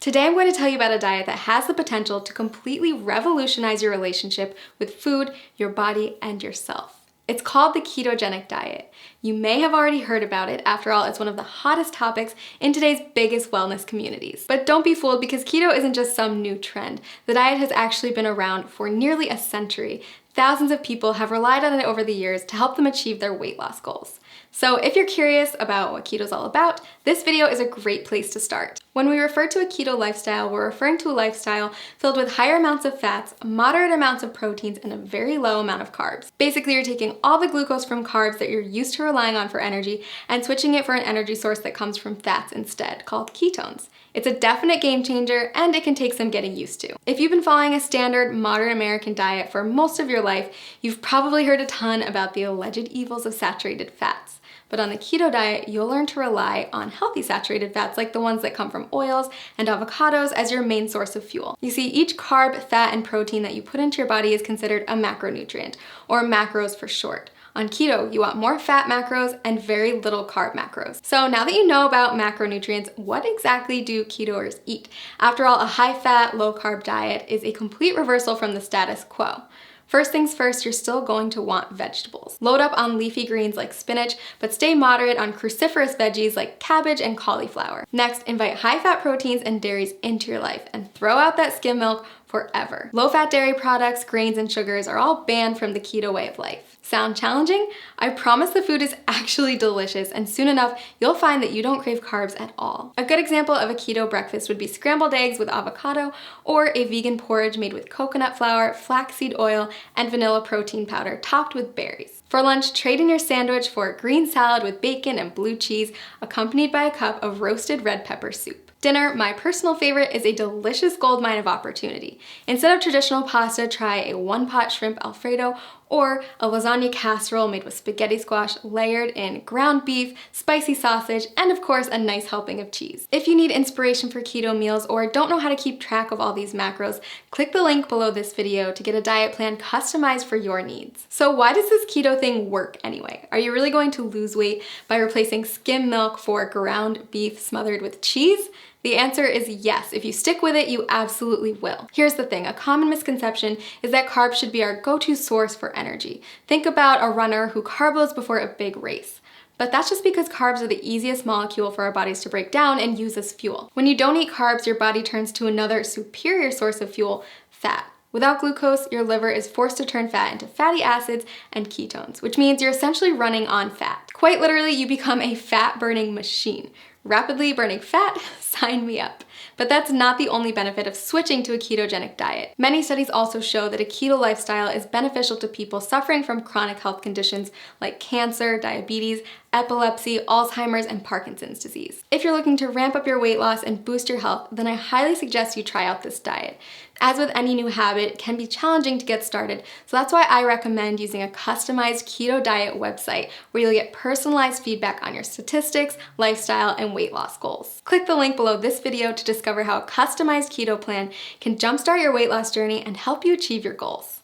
Today I'm going to tell you about a diet that has the potential to completely revolutionize your relationship with food, your body, and yourself. It's called the ketogenic diet. You may have already heard about it. After all, it's one of the hottest topics in today's biggest wellness communities. But don't be fooled, because keto isn't just some new trend. The diet has actually been around for nearly a century. Thousands of people have relied on it over the years to help them achieve their weight loss goals. So if you're curious about what keto's all about, this video is a great place to start. When we refer to a keto lifestyle, we're referring to a lifestyle filled with higher amounts of fats, moderate amounts of proteins, and a very low amount of carbs. Basically, you're taking all the glucose from carbs that you're used to relying on for energy and switching it for an energy source that comes from fats instead, called ketones. It's a definite game changer, and it can take some getting used to. If you've been following a standard modern American diet for most of your life, you've probably heard a ton about the alleged evils of saturated fats. But on the keto diet, you'll learn to rely on healthy saturated fats like the ones that come from oils and avocados as your main source of fuel. You see, each carb, fat, and protein that you put into your body is considered a macronutrient, or macros for short. On keto, you want more fat macros and very little carb macros. So now that you know about macronutrients, what exactly do ketoers eat? After all, a high-fat, low-carb diet is a complete reversal from the status quo. First things first, you're still going to want vegetables. Load up on leafy greens like spinach, but stay moderate on cruciferous veggies like cabbage and cauliflower. Next, invite high-fat proteins and dairies into your life and throw out that skim milk forever. Low-fat dairy products, grains, and sugars are all banned from the keto way of life. Sound challenging? I promise the food is actually delicious, and soon enough, you'll find that you don't crave carbs at all. A good example of a keto breakfast would be scrambled eggs with avocado, or a vegan porridge made with coconut flour, flaxseed oil, and vanilla protein powder topped with berries. For lunch, trade in your sandwich for a green salad with bacon and blue cheese, accompanied by a cup of roasted red pepper soup. Dinner, my personal favorite, is a delicious goldmine of opportunity. Instead of traditional pasta, try a one-pot shrimp Alfredo or a lasagna casserole made with spaghetti squash layered in ground beef, spicy sausage, and of course a nice helping of cheese. If you need inspiration for keto meals or don't know how to keep track of all these macros, click the link below this video to get a diet plan customized for your needs. So why does this keto thing work anyway? Are you really going to lose weight by replacing skim milk for ground beef smothered with cheese? The answer is yes. If you stick with it, you absolutely will. Here's the thing, a common misconception is that carbs should be our go-to source for energy. Think about a runner who carb loads before a big race. But that's just because carbs are the easiest molecule for our bodies to break down and use as fuel. When you don't eat carbs, your body turns to another superior source of fuel, fat. Without glucose, your liver is forced to turn fat into fatty acids and ketones, which means you're essentially running on fat. Quite literally, you become a fat-burning machine. Rapidly burning fat? Sign me up. But that's not the only benefit of switching to a ketogenic diet. Many studies also show that a keto lifestyle is beneficial to people suffering from chronic health conditions like cancer, diabetes, epilepsy, Alzheimer's, and Parkinson's disease. If you're looking to ramp up your weight loss and boost your health, then I highly suggest you try out this diet. As with any new habit, it can be challenging to get started, so that's why I recommend using a customized keto diet website where you'll get personalized feedback on your statistics, lifestyle, and weight loss goals. Click the link below this video to discover how a customized keto plan can jumpstart your weight loss journey and help you achieve your goals.